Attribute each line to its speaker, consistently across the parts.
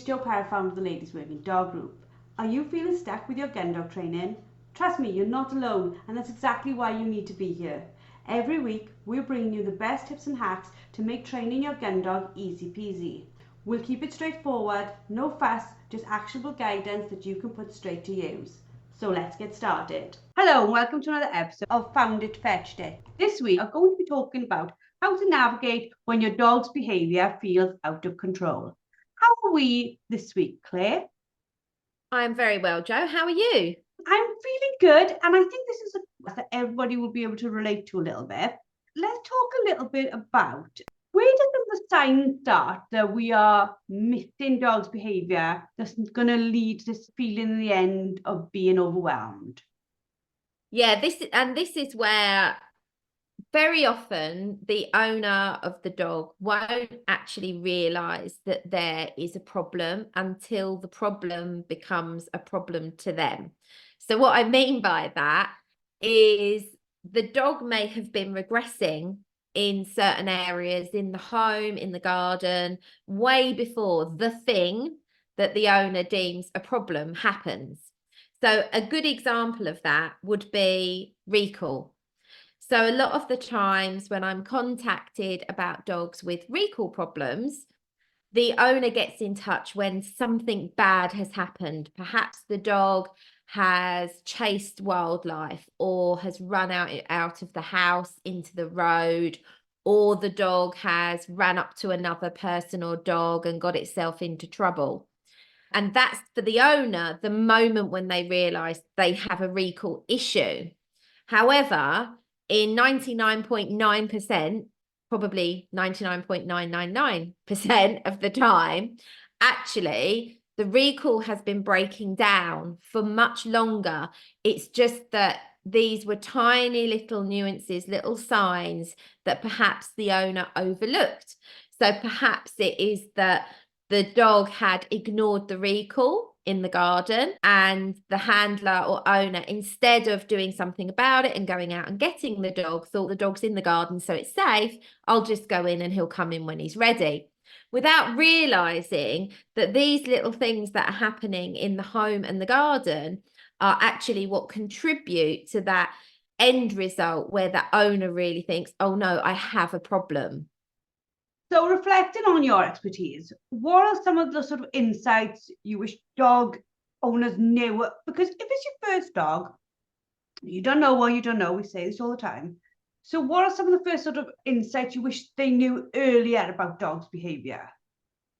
Speaker 1: Jo Perrott, founder of the Ladies Working Dog Group. Are you feeling stuck with your gun dog training? Trust me, you're not alone, and that's exactly why you need to be here. Every week, we're bringing you the best tips and hacks to make training your gun dog easy peasy. We'll keep it straightforward, no fuss, just actionable guidance that you can put straight to use. So let's get started. Hello and welcome to another episode of Found It, Fetched It. This week, I'm going to be talking about how to navigate when your dog's behaviour feels out of control. How are we this week, Claire?
Speaker 2: I'm very well, Jo. How are you?
Speaker 1: I'm feeling good, and I think this is that everybody will be able to relate to a little bit. Let's talk a little bit about where does the sign start that we are missing dog's behaviour that's going to lead to this feeling in the end of being overwhelmed?
Speaker 2: Yeah, this is where very often the owner of the dog won't actually realise that there is a problem until the problem becomes a problem to them. So what I mean by that is the dog may have been regressing in certain areas in the home, in the garden, way before the thing that the owner deems a problem happens. So a good example of that would be recall. So a lot of the times when I'm contacted about dogs with recall problems, the owner gets in touch when something bad has happened. Perhaps the dog has chased wildlife or has run out of the house into the road, or the dog has ran up to another person or dog and got itself into trouble. And that's, for the owner, the moment when they realise they have a recall issue. However, in 99.9%, probably 99.999% of the time, actually, the recall has been breaking down for much longer. It's just that these were tiny little nuances, little signs that perhaps the owner overlooked. So perhaps it is that the dog had ignored the recall in the garden, and the handler or owner, instead of doing something about it and going out and getting the dog, thought the dog's in the garden, so it's safe. I'll just go in and he'll come in when he's ready, without realizing that these little things that are happening in the home and the garden are actually what contribute to that end result where the owner really thinks, oh no, I have a problem.
Speaker 1: So reflecting on your expertise, what are some of the sort of insights you wish dog owners knew? Because if it's your first dog, you don't know what you don't know. We say this all the time. So what are some of the first sort of insights you wish they knew earlier about dogs' behaviour?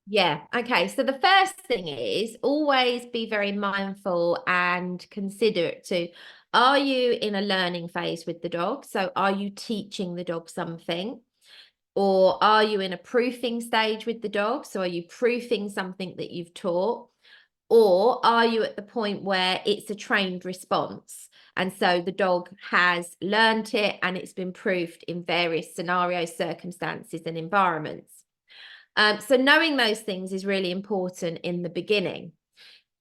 Speaker 2: Yeah. Okay. So the first thing is always be very mindful and considerate to, are you in a learning phase with the dog? So are you teaching the dog something? Or are you in a proofing stage with the dog? So are you proofing something that you've taught? Or are you at the point where it's a trained response? And so the dog has learned it and it's been proofed in various scenarios, circumstances, and environments. So knowing those things is really important in the beginning.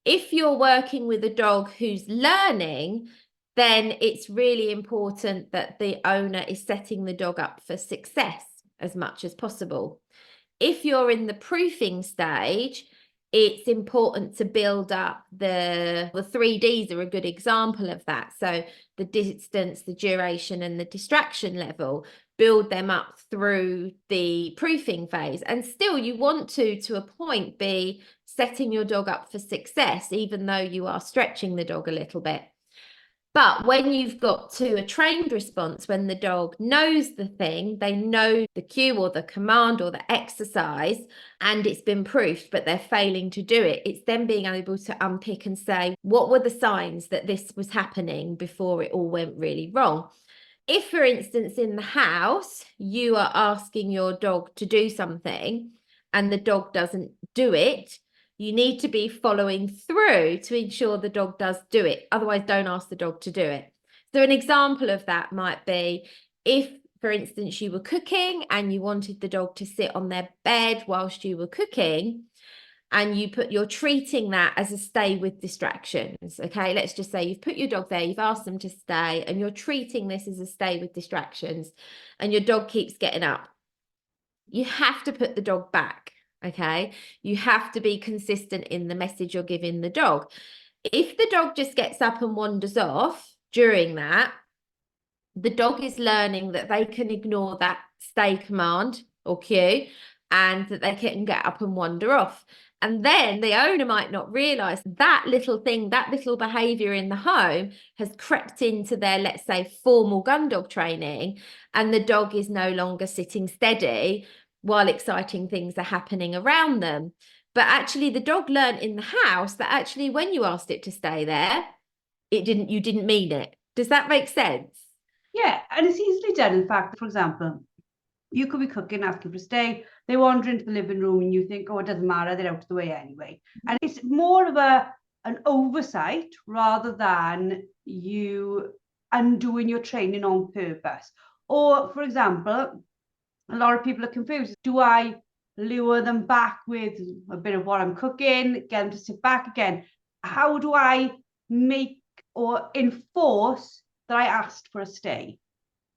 Speaker 2: If you're working with a dog who's learning, then it's really important that the owner is setting the dog up for success as much as possible. If you're in the proofing stage, it's important to build up the 3Ds are a good example of that. So the distance, the duration, and the distraction level, build them up through the proofing phase. And still, you want to a point, be setting your dog up for success, even though you are stretching the dog a little bit. But when you've got to a trained response, when the dog knows the thing, they know the cue or the command or the exercise, and it's been proofed, but they're failing to do it, it's then being able to unpick and say, what were the signs that this was happening before it all went really wrong? If, for instance, in the house, you are asking your dog to do something and the dog doesn't do it, you need to be following through to ensure the dog does do it. Otherwise, don't ask the dog to do it. So an example of that might be if, for instance, you were cooking and you wanted the dog to sit on their bed whilst you were cooking, and you're treating that as a stay with distractions. Okay, let's just say you've put your dog there, you've asked them to stay, and you're treating this as a stay with distractions, and your dog keeps getting up. You have to put the dog back. Okay, you have to be consistent in the message you're giving the dog. If the dog just gets up and wanders off during that, the dog is learning that they can ignore that stay command or cue, and that they can get up and wander off. And then the owner might not realize that little thing, that little behavior in the home has crept into their, let's say, formal gun dog training, and the dog is no longer sitting steady while exciting things are happening around them. But actually the dog learned in the house that actually when you asked it to stay there, you didn't mean it. Does that make sense?
Speaker 1: Yeah, and it's easily done. In fact, for example, you could be cooking, asking for a stay, they wander into the living room and you think, oh, it doesn't matter, they're out of the way anyway. And it's more of an oversight rather than you undoing your training on purpose. Or, for example, a lot of people are confused. Do I lure them back with a bit of what I'm cooking, get them to sit back again? How do I make or enforce that I asked for a stay?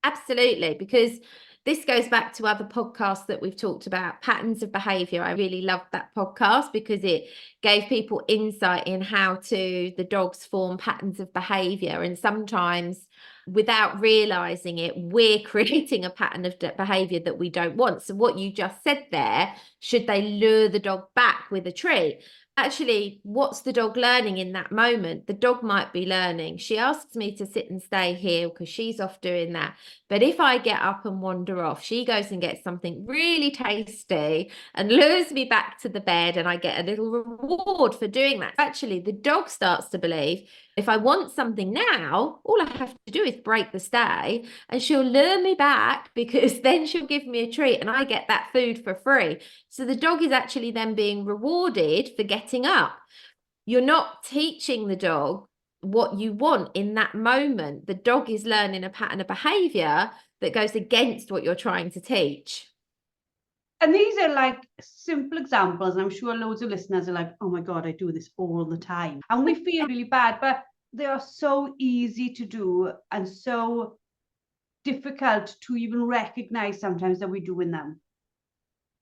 Speaker 2: Absolutely, because this goes back to other podcasts that we've talked about, patterns of behavior. I really loved that podcast because it gave people insight in how the dogs form patterns of behavior. And sometimes without realizing it, we're creating a pattern of behavior that we don't want. So what you just said there, should they lure the dog back with a treat? Actually, what's the dog learning in that moment? The dog might be learning, she asks me to sit and stay here because she's off doing that. But if I get up and wander off, she goes and gets something really tasty and lures me back to the bed, and I get a little reward for doing that. Actually, the dog starts to believe, if I want something now, all I have to do is break the stay and she'll lure me back, because then she'll give me a treat and I get that food for free. So the dog is actually then being rewarded for getting up. You're not teaching the dog what you want in that moment. The dog is learning a pattern of behavior that goes against what you're trying to teach.
Speaker 1: And these are like simple examples. And I'm sure loads of listeners are like, oh my God, I do this all the time. And we feel really bad, but they are so easy to do and so difficult to even recognize sometimes that we're doing them.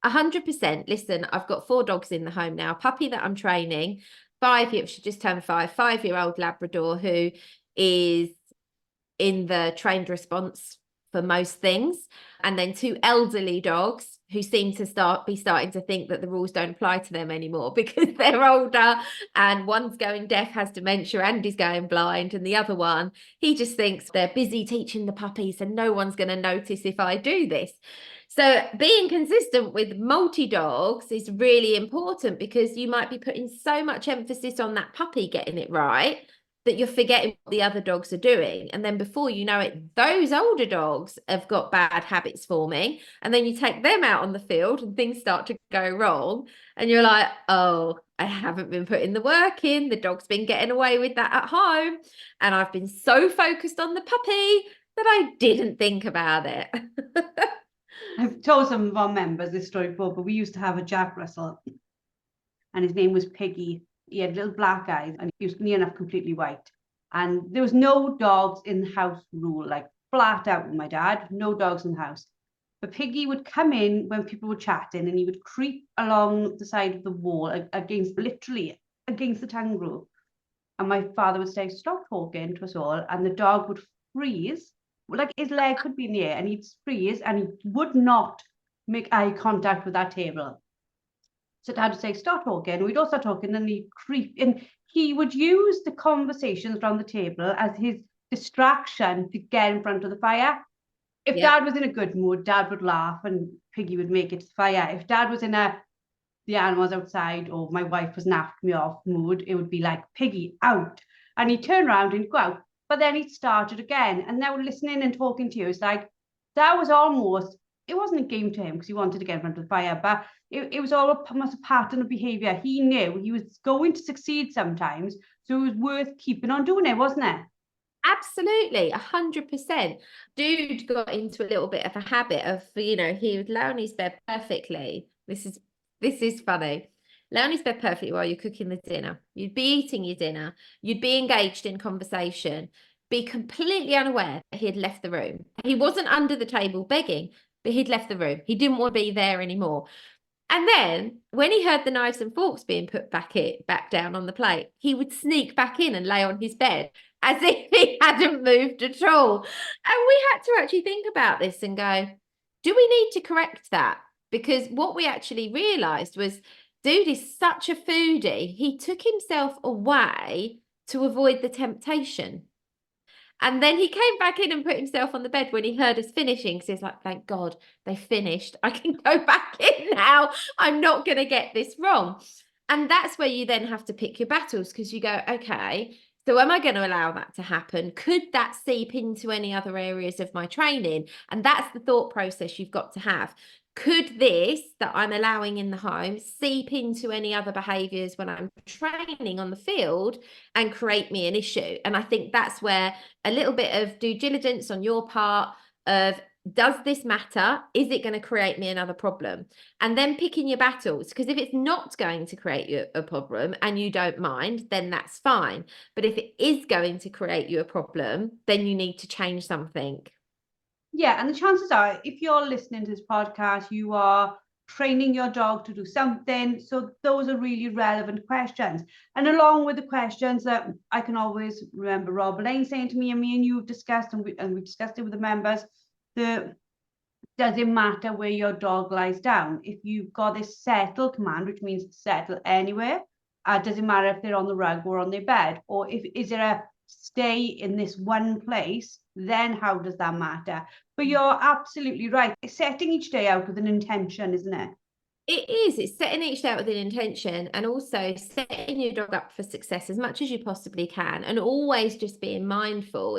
Speaker 2: 100%. Listen, I've got 4 dogs in the home now. A puppy that I'm training, 5-year, she just turned 5-year-old Labrador who is in the trained response for most things, and then 2 elderly dogs who seem to starting to think that the rules don't apply to them anymore because they're older, and one's going deaf, has dementia, and is going blind, and the other one, he just thinks they're busy teaching the puppies and no one's going to notice if I do this. So being consistent with multi-dogs is really important, because you might be putting so much emphasis on that puppy getting it right that you're forgetting what the other dogs are doing. And then before you know it, those older dogs have got bad habits forming. And then you take them out on the field and things start to go wrong. And you're like, oh, I haven't been putting the work in. The dog's been getting away with that at home. And I've been so focused on the puppy that I didn't think about it.
Speaker 1: I've told some of our members this story before, but we used to have a Jack Russell and his name was Piggy. He had little black eyes and he was near enough completely white. And there was no dogs in the house rule, like flat out with my dad, no dogs in the house. But Piggy would come in when people were chatting and he would creep along the side of the wall literally against the tongue groove. And my father would say, stop talking to us all. And the dog would freeze, like his leg could be in the air, and he'd freeze and he would not make eye contact with that table. So Dad would say, start talking. We'd all start talking, and he'd creep. And he would use the conversations around the table as his distraction to get in front of the fire. If Dad was in a good mood, Dad would laugh and Piggy would make it to the fire. If Dad was in the animals outside, or my wife was napped me off mood, it would be like, Piggy, out. And he'd turn around and he'd go out. But then he'd start it again. And now listening and talking to you, it's like, that was almost, it wasn't a game to him because he wanted to get in front of the fire, but it was almost a pattern of behavior. He knew he was going to succeed sometimes, so it was worth keeping on doing it, wasn't it?
Speaker 2: Absolutely, 100%. Dude got into a little bit of a habit of, he would lay on his bed perfectly. This is funny. Lay on his bed perfectly while you're cooking the dinner. You'd be eating your dinner. You'd be engaged in conversation. Be completely unaware that he had left the room. He wasn't under the table begging, but he'd left the room. He didn't want to be there anymore. And then when he heard the knives and forks being put back down on the plate, he would sneak back in and lay on his bed as if he hadn't moved at all. And we had to actually think about this and go, do we need to correct that? Because what we actually realized was, dude is such a foodie. He took himself away to avoid the temptation. And then he came back in and put himself on the bed when he heard us finishing. Because he's like, thank God they finished. I can go back in now. I'm not going to get this wrong. And that's where you then have to pick your battles, because you go, okay, so am I going to allow that to happen? Could that seep into any other areas of my training? And that's the thought process you've got to have. Could this that I'm allowing in the home seep into any other behaviours when I'm training on the field and create me an issue? And I think that's where a little bit of due diligence on your part of, does this matter? Is it going to create me another problem? And then picking your battles, because if it's not going to create you a problem and you don't mind, then that's fine. But if it is going to create you a problem, then you need to change something.
Speaker 1: Yeah, and the chances are, if you're listening to this podcast, you are training your dog to do something. So those are really relevant questions. And along with the questions that I can always remember Rob Lane saying to me, and me and you have discussed, and we discussed it with the members, does it matter where your dog lies down? If you've got this settle command, which means settle anywhere, does it matter if they're on the rug or on their bed? Or is there a stay in this one place, then how does that matter? But you're absolutely right. It's setting each day out with an intention, isn't it?
Speaker 2: It is. It's setting each day out with an intention, and also setting your dog up for success as much as you possibly can. And always just being mindful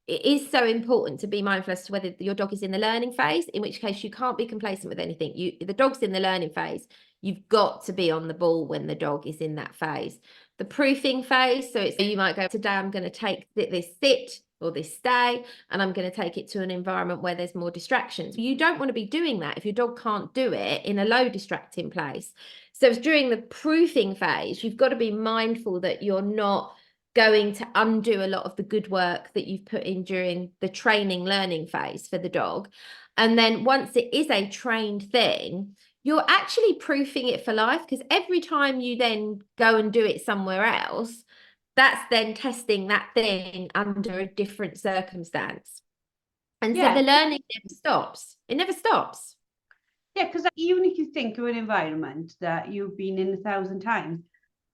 Speaker 2: it is so important to be mindful as to whether your dog is in the learning phase, in which case you can't be complacent with anything. The dog's in the learning phase. You've got to be on the ball when the dog is in that phase. The proofing phase, so you might go, today I'm going to take this sit or this stay, and I'm going to take it to an environment where there's more distractions. You don't want to be doing that if your dog can't do it in a low distracting place. So during the proofing phase, you've got to be mindful that you're not going to undo a lot of the good work that you've put in during the training learning phase for the dog. And then once it is a trained thing, you're actually proofing it for life, because every time you then go and do it somewhere else, that's then testing that thing under a different circumstance. And so the learning never stops. It never stops.
Speaker 1: Yeah, because even if you think of an environment that you've been in 1,000 times,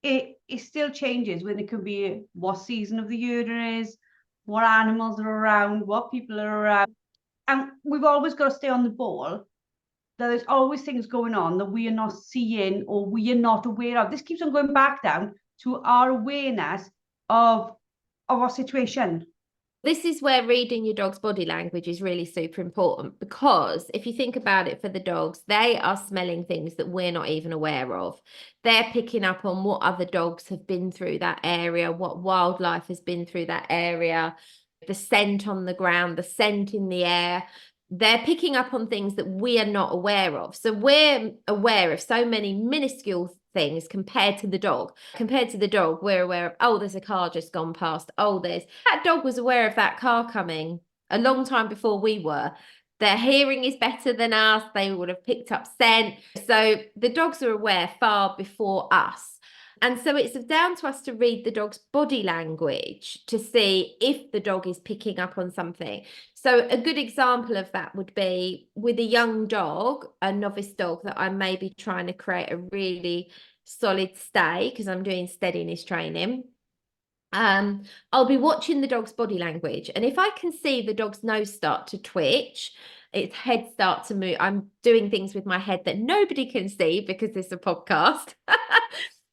Speaker 1: it still changes when it could be what season of the year it is, what animals are around, what people are around. And we've always got to stay on the ball. There's always things going on that we are not seeing or we are not aware of. This keeps on going back down to our awareness of our situation.
Speaker 2: This is where reading your dog's body language is really super important, because if you think about it, for the dogs, they are smelling things that we're not even aware of. They're picking up on what other dogs have been through that area, what wildlife has been through that area, the scent on the ground, the scent in the air. They're picking up on things that we are not aware of. So we're aware of so many minuscule things compared to the dog. Compared to the dog, we're aware of, oh, there's a car just gone past. Oh, that dog was aware of that car coming a long time before we were. Their hearing is better than us. They would have picked up scent. So the dogs are aware far before us. And so it's down to us to read the dog's body language to see if the dog is picking up on something. So a good example of that would be with a young dog, a novice dog that I'm maybe trying to create a really solid stay, because I'm doing steadiness training. I'll be watching the dog's body language. And if I can see the dog's nose start to twitch, its head start to move, I'm doing things with my head that nobody can see because it's a podcast.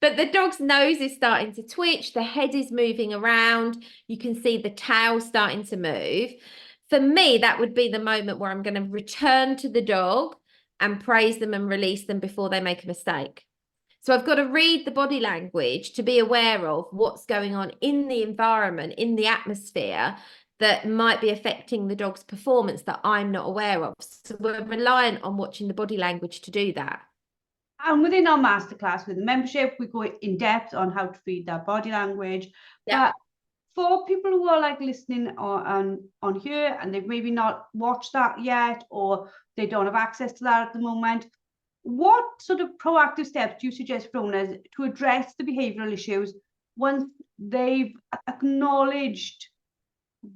Speaker 2: But the dog's nose is starting to twitch, the head is moving around, you can see the tail starting to move. For me, that would be the moment where I'm going to return to the dog and praise them and release them before they make a mistake. So I've got to read the body language to be aware of what's going on in the environment, in the atmosphere, that might be affecting the dog's performance that I'm not aware of. So we're reliant on watching the body language to do that.
Speaker 1: And within our masterclass with the membership, we go in depth on how to read that body language.
Speaker 2: Yeah.
Speaker 1: But for people who are like listening on here and they've maybe not watched that yet, or they don't have access to that at the moment, What sort of proactive steps do you suggest for owners to address the behavioural issues once they've acknowledged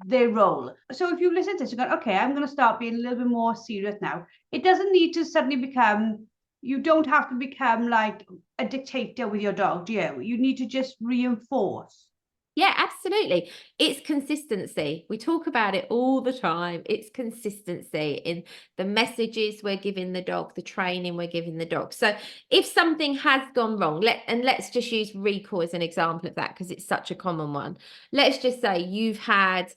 Speaker 1: their role? So if you listen to this, you go, okay, I'm going to start being a little bit more serious now. It doesn't need to suddenly become, you don't have to become like a dictator with your dog, do you? You need to just reinforce.
Speaker 2: Yeah, absolutely. It's consistency. We talk about it all the time. It's consistency in the messages we're giving the dog, the training we're giving the dog. So if something has gone wrong, let's just use recall as an example of that because it's such a common one. Let's just say you've had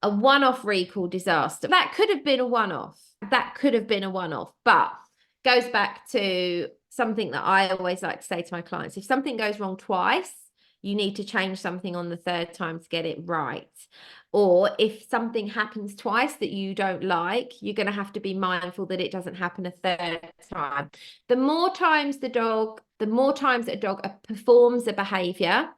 Speaker 2: a one-off recall disaster. That could have been a one-off. That could have been a one-off, but goes back to something that I always like to say to my clients. If something goes wrong twice, you need to change something on the third time to get it right. Or if something happens twice that you don't like, you're going to have to be mindful that it doesn't happen a third time. The more times a dog performs a behavior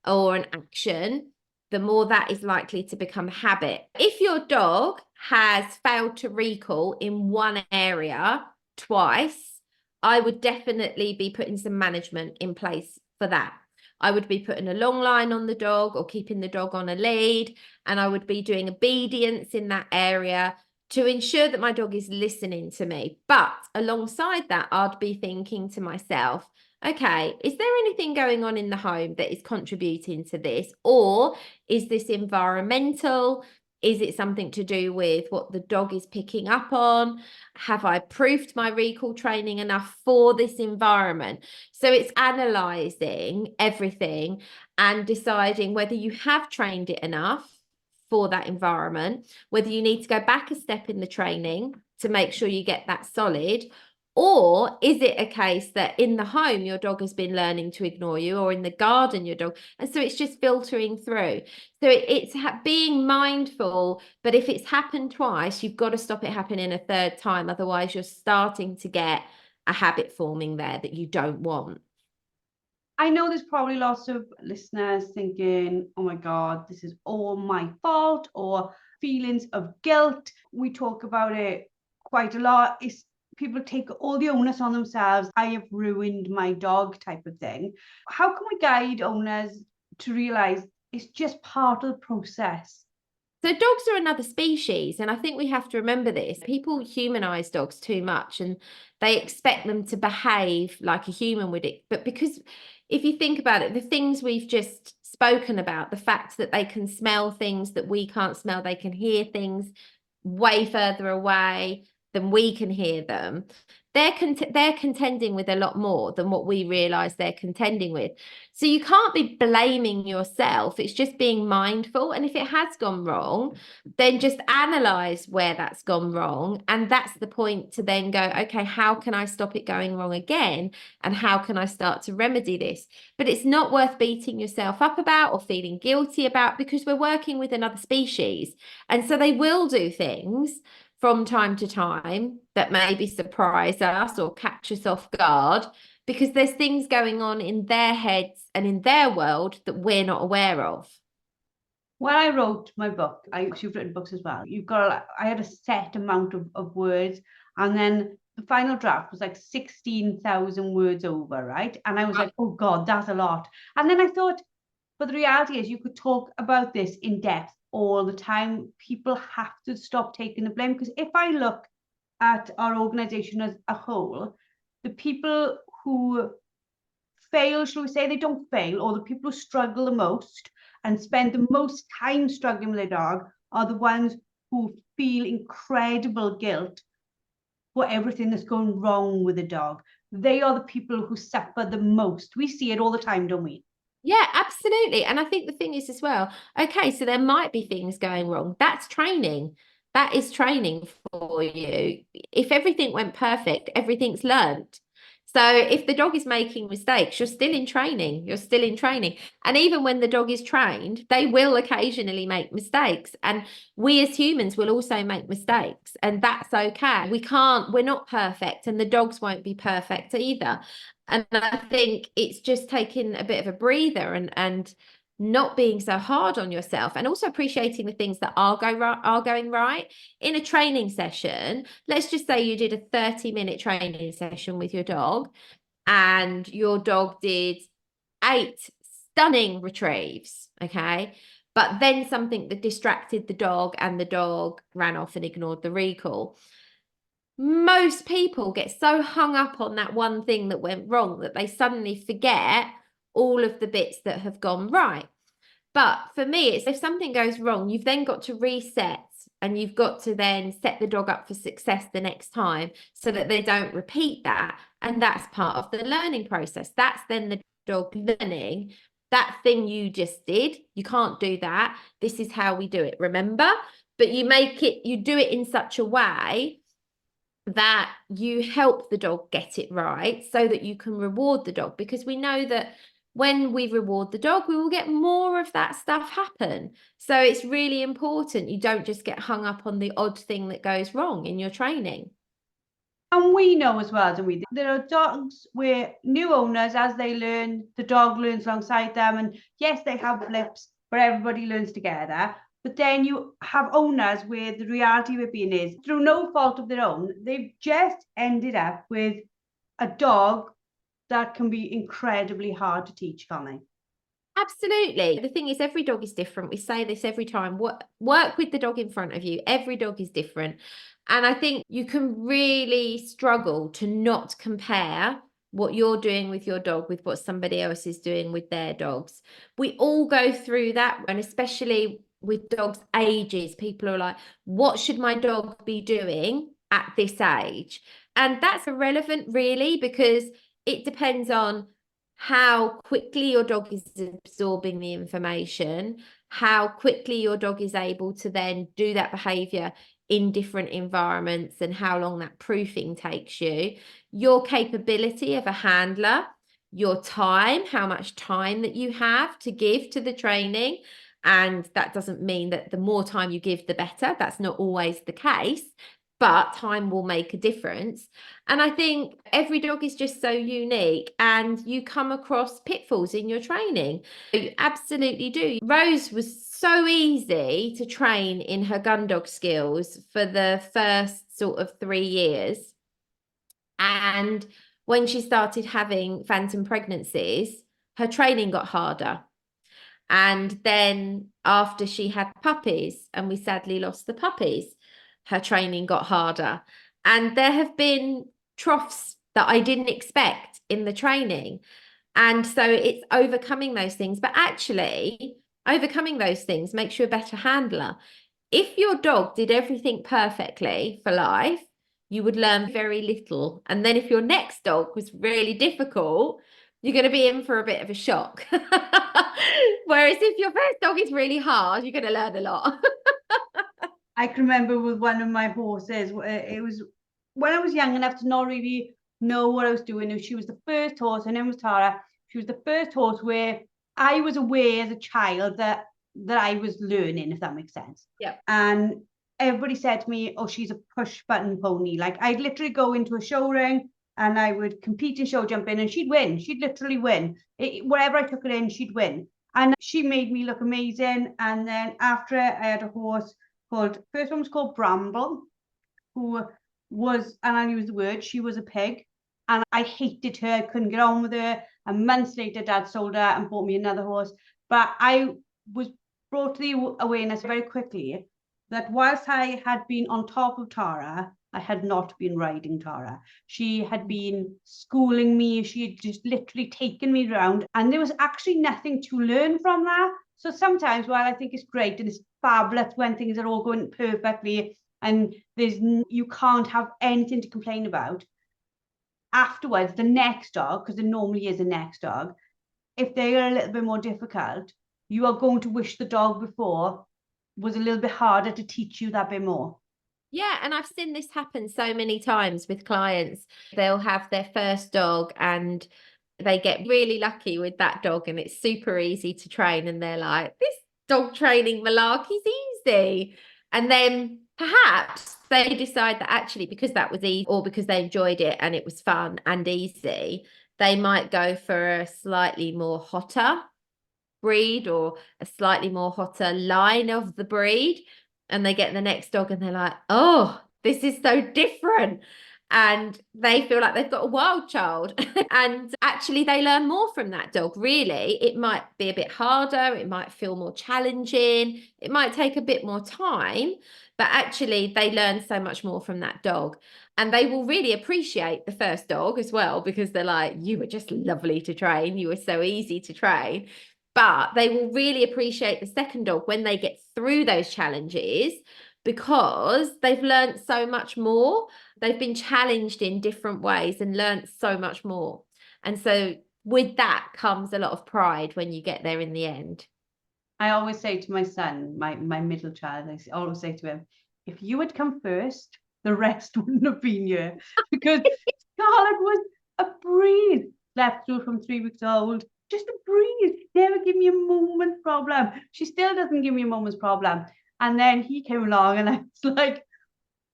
Speaker 2: or an action, the more that is likely to become a habit. If your dog has failed to recall in one area twice, I would definitely be putting some management in place for that. I would be putting a long line on the dog or keeping the dog on a lead, and I would be doing obedience in that area to ensure that my dog is listening to me. But alongside that, I'd be thinking to myself, okay, is there anything going on in the home that is contributing to this? Or is this environmental? Is it something to do with what the dog is picking up on? Have I proofed my recall training enough for this environment? So it's analysing everything and deciding whether you have trained it enough for that environment, whether you need to go back a step in the training to make sure you get that solid, or is it a case that in the home your dog has been learning to ignore you, or in the garden your dog, and so it's just filtering through. So it's being mindful, but if it's happened twice, you've got to stop it happening a third time. Otherwise, you're starting to get a habit forming there that you don't want.
Speaker 1: I know there's probably lots of listeners thinking, oh my God, this is all my fault, or feelings of guilt. We talk about it quite a lot. It's people take all the onus on themselves. I have ruined my dog type of thing. How can we guide owners to realize it's just part of the process?
Speaker 2: So dogs are another species, and I think we have to remember this. People humanize dogs too much and they expect them to behave like a human would. But because if you think about it, the things we've just spoken about, the fact that they can smell things that we can't smell, they can hear things way further away than we can hear them. They're contending with a lot more than what we realize they're contending with. So you can't be blaming yourself. It's just being mindful. And if it has gone wrong, then just analyze where that's gone wrong. And that's the point to then go, okay, how can I stop it going wrong again? And how can I start to remedy this? But it's not worth beating yourself up about or feeling guilty about, because we're working with another species. And so they will do things from time to time that maybe surprise us or catch us off guard, because there's things going on in their heads and in their world that we're not aware of.
Speaker 1: When I wrote my book, you've written books as well. I had a set amount of words, and then the final draft was like 16,000 words over, right? And I was like, oh God, that's a lot. And then I thought, but the reality is you could talk about this in depth all the time. People have to stop taking the blame, because if I look at our organization as a whole, the people who fail, shall we say, they don't fail, or the people who struggle the most and spend the most time struggling with their dog are the ones who feel incredible guilt for everything that's going wrong with the dog. They are the people who suffer the most. We see it all the time, don't we?
Speaker 2: Yeah, absolutely. And I think the thing is as well, okay, so there might be things going wrong. That's training. That is training for you. If everything went perfect, everything's learned. So if the dog is making mistakes, you're still in training. You're still in training. And even when the dog is trained, they will occasionally make mistakes. And we as humans will also make mistakes. And that's okay. We're not perfect, and the dogs won't be perfect either. And I think it's just taking a bit of a breather and not being so hard on yourself, and also appreciating the things that are going right. In a training session, let's just say you did a 30-minute training session with your dog, and your dog did 8 stunning retrieves, okay? But then something that distracted the dog and the dog ran off and ignored the recall. Most people get so hung up on that one thing that went wrong that they suddenly forget all of the bits that have gone right. But for me, it's if something goes wrong, you've then got to reset, and you've got to then set the dog up for success the next time so that they don't repeat that. And that's part of the learning process. That's then the dog learning that thing you just did. You can't do that. This is how we do it, remember? But you do it in such a way that you help the dog get it right so that you can reward the dog, because we know that when we reward the dog, we will get more of that stuff happen. So it's really important you don't just get hung up on the odd thing that goes wrong in your training.
Speaker 1: And we know as well, don't we? There are dogs where new owners, as they learn, the dog learns alongside them. And yes, they have blips, but everybody learns together. But then you have owners where the reality of it being is, through no fault of their own, they've just ended up with a dog that can be incredibly hard to teach, can't they?
Speaker 2: Absolutely. The thing is, every dog is different. We say this every time. Work with the dog in front of you. Every dog is different. And I think you can really struggle to not compare what you're doing with your dog with what somebody else is doing with their dogs. We all go through that, and especially with dogs' ages, people are like, what should my dog be doing at this age? And that's irrelevant, really, because it depends on how quickly your dog is absorbing the information, how quickly your dog is able to then do that behavior in different environments, and how long that proofing takes you, your capability of a handler, your time, how much time that you have to give to the training. And that doesn't mean that the more time you give, the better. That's not always the case, but time will make a difference. And I think every dog is just so unique, and you come across pitfalls in your training. You absolutely do. Rose was so easy to train in her gun dog skills for the first sort of 3 years. And when she started having phantom pregnancies, her training got harder. And then after she had puppies, and we sadly lost the puppies, her training got harder. And there have been troughs that I didn't expect in the training. And so it's overcoming those things. But actually, overcoming those things makes you a better handler. If your dog did everything perfectly for life, you would learn very little. And then if your next dog was really difficult, you're going to be in for a bit of a shock. Whereas if your first dog is really hard, you're going to learn a lot.
Speaker 1: I can remember with one of my horses, it was when I was young enough to not really know what I was doing. She was the first horse, her name was Tara. She was the first horse where I was aware as a child that I was learning, if that makes sense.
Speaker 2: Yeah.
Speaker 1: And everybody said to me, oh, she's a push button pony. Like I'd literally go into a show ring and I would compete in show jumping, and she'd win. She'd literally win. Wherever I took her in, she'd win. And she made me look amazing. And then after I had a horse first one was called Bramble, who was, and I'll use the word, she was a pig. And I hated her. I couldn't get on with her. And months later, Dad sold her and bought me another horse. But I was brought to the awareness very quickly that whilst I had been on top of Tara, I had not been riding Tara. She had been schooling me. She had just literally taken me around. And there was actually nothing to learn from that. So sometimes, while I think it's great and it's fabulous when things are all going perfectly and you can't have anything to complain about, afterwards, the next dog, because there normally is a next dog, if they are a little bit more difficult, you are going to wish the dog before was a little bit harder to teach you that bit more.
Speaker 2: Yeah, and I've seen this happen so many times with clients. They'll have their first dog and they get really lucky with that dog, and it's super easy to train, and they're like, this dog training malarkey's easy. And then perhaps they decide that actually, because that was easy, or because they enjoyed it and it was fun and easy, they might go for a slightly more hotter breed or a slightly more hotter line of the breed, and they get the next dog and they're like, oh, this is so different. And they feel like they've got a wild child. And actually, they learn more from that dog, really. It might be a bit harder, it might feel more challenging, it might take a bit more time, but actually, they learn so much more from that dog. And they will really appreciate the first dog as well, because they're like, you were just lovely to train, you were so easy to train. But they will really appreciate the second dog when they get through those challenges, because they've learned so much more. They've been challenged in different ways and learned so much more. And so with that comes a lot of pride when you get there in the end.
Speaker 1: I always say to my son, my middle child, I always say to him, if you had come first, the rest wouldn't have been here. Because Scarlett was a breeze. Slept through from 3 weeks old. Just a breeze. Never give me a moment's problem. She still doesn't give me a moment's problem. And then he came along and I was like,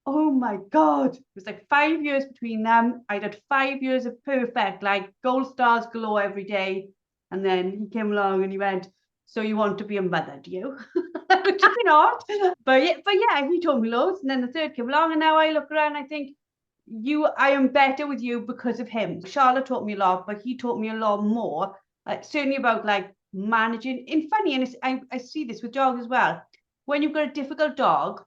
Speaker 1: oh my God. It was like 5 years between them. I'd had 5 years of perfect, like gold stars galore every day. And then he came along and he went, so you want to be a mother, do you? Which is not. But yeah, he told me loads. And then the third came along and now I look around and I think, I am better with you because of him. Charlotte taught me a lot, but he taught me a lot more. Certainly about like managing. In funny, and I see this with dogs as well. When you've got a difficult dog,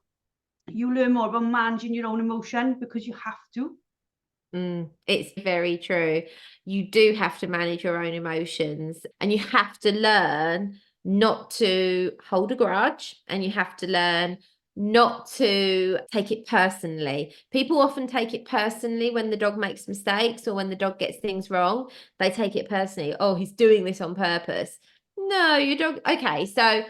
Speaker 1: you learn more about managing your own emotion because you have to.
Speaker 2: It's very true. You do have to manage your own emotions, and you have to learn not to hold a grudge, and you have to learn not to take it personally. People often take it personally when the dog makes mistakes or when the dog gets things wrong. They take it personally. Oh, he's doing this on purpose. No, your dog. Okay, so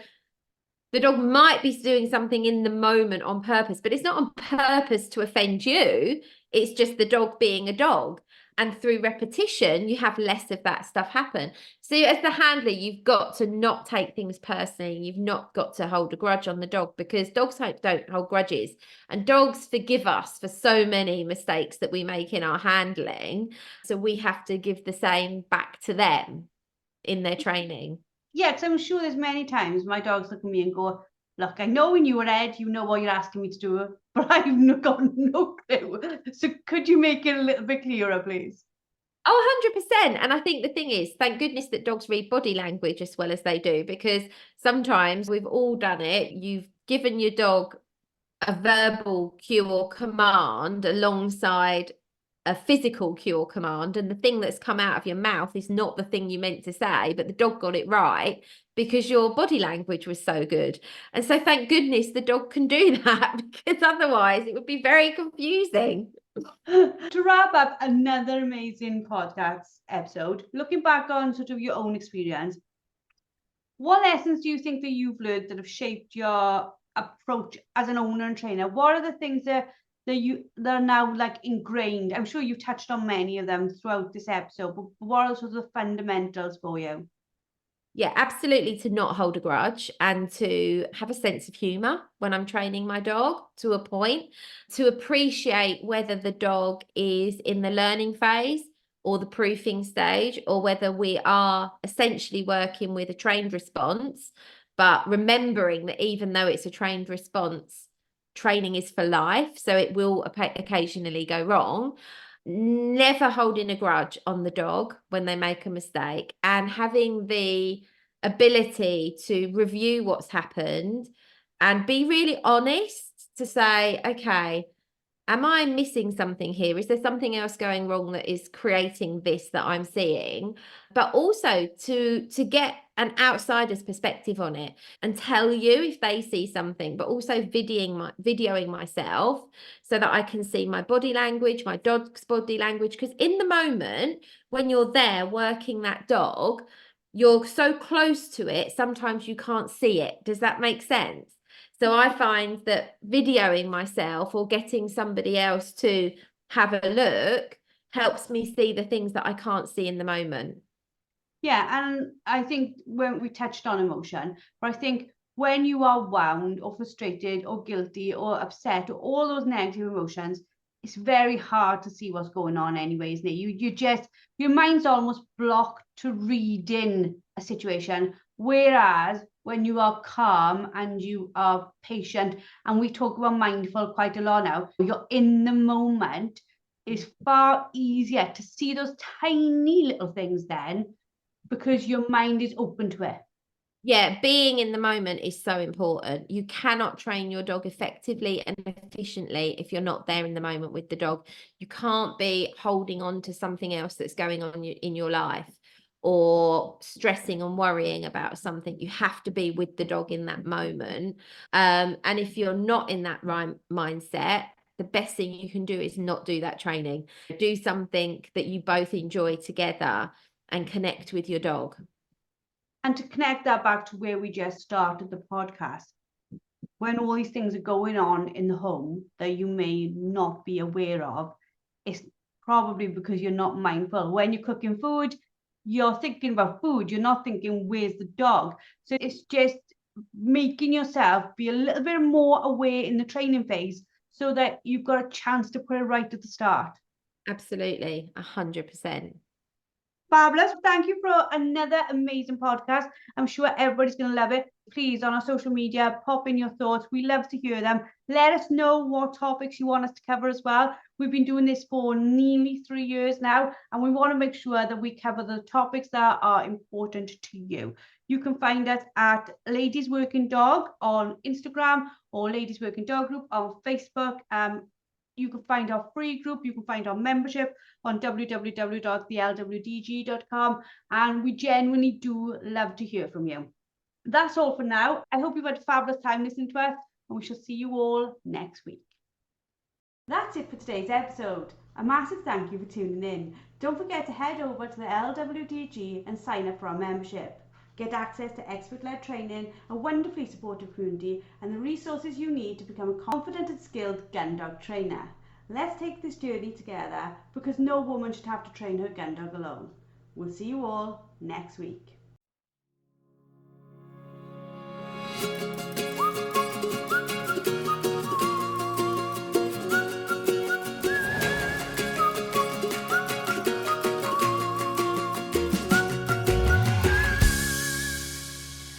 Speaker 2: the dog might be doing something in the moment on purpose, but it's not on purpose to offend you. It's just the dog being a dog. And through repetition, you have less of that stuff happen. So as the handler, you've got to not take things personally. You've not got to hold a grudge on the dog, because dogs don't hold grudges. And dogs forgive us for so many mistakes that we make in our handling. So we have to give the same back to them in their training.
Speaker 1: Yeah, because I'm sure there's many times my dogs look at me and go, look, I know when you were Ed, you know what you're asking me to do, but I've got no clue. So could you make it a little bit clearer, please?
Speaker 2: Oh, 100%. And I think the thing is, thank goodness that dogs read body language as well as they do, because sometimes we've all done it. You've given your dog a verbal cue or command alongside a physical cue or command, and the thing that's come out of your mouth is not the thing you meant to say, but the dog got it right because your body language was so good. And so thank goodness the dog can do that, because otherwise it would be very confusing.
Speaker 1: To wrap up another amazing podcast episode, looking back on sort of your own experience, what lessons do you think that you've learned that have shaped your approach as an owner and trainer? What are the things that are now like ingrained? I'm sure you've touched on many of them throughout this episode, but what are sort of the fundamentals for you?
Speaker 2: Yeah, absolutely, to not hold a grudge and to have a sense of humour when I'm training my dog, to a point, to appreciate whether the dog is in the learning phase or the proofing stage, or whether we are essentially working with a trained response, but remembering that even though it's a trained response, training is for life, so it will occasionally go wrong. Never holding a grudge on the dog when they make a mistake, and having the ability to review what's happened and be really honest to say, okay, am I missing something here? Is there something else going wrong that is creating this that I'm seeing? But also to get an outsider's perspective on it and tell you if they see something, but also videoing myself so that I can see my body language, my dog's body language. Because in the moment when you're there working that dog, you're so close to it, sometimes you can't see it. Does that make sense? So I find that videoing myself or getting somebody else to have a look helps me see the things that I can't see in the moment.
Speaker 1: Yeah, and I think when we touched on emotion, but I think when you are wound or frustrated or guilty or upset or all those negative emotions, it's very hard to see what's going on anyway, isn't it? You just, your mind's almost blocked to reading a situation. Whereas when you are calm and you are patient, and we talk about mindful quite a lot now, you're in the moment, it's far easier to see those tiny little things then, because your mind is open to it.
Speaker 2: Yeah, being in the moment is so important. You cannot train your dog effectively and efficiently if you're not there in the moment with the dog. You can't be holding on to something else that's going on in your life, or stressing and worrying about something. You have to be with the dog in that moment. And if you're not in that right mindset, the best thing you can do is not do that training. Do something that you both enjoy together and connect with your dog.
Speaker 1: And to connect that back to where we just started the podcast, when all these things are going on in the home that you may not be aware of, it's probably because you're not mindful. When you're cooking food, you're thinking about food, you're not thinking, where's the dog? So it's just making yourself be a little bit more aware in the training phase, so that you've got a chance to put it right at the start.
Speaker 2: Absolutely, 100%.
Speaker 1: Fabulous. Thank you for another amazing podcast. I'm sure everybody's going to love it. Please, on our social media, pop in your thoughts. We love to hear them. Let us know what topics you want us to cover as well. We've been doing this for nearly 3 years now, and we want to make sure that we cover the topics that are important to you. You can find us at Ladies Working Dog on Instagram, or Ladies Working Dog Group on Facebook. You can find our free group, you can find our membership on www.thelwdg.com, and we genuinely do love to hear from you. That's all for now. I hope you've had a fabulous time listening to us, and we shall see you all next week. That's it for today's episode. A massive thank you for tuning in. Don't forget to head over to the LWDG and sign up for our membership. Get access to expert-led training, a wonderfully supportive community, and the resources you need to become a confident and skilled gun dog trainer. Let's take this journey together, because no woman should have to train her gun dog alone. We'll see you all next week.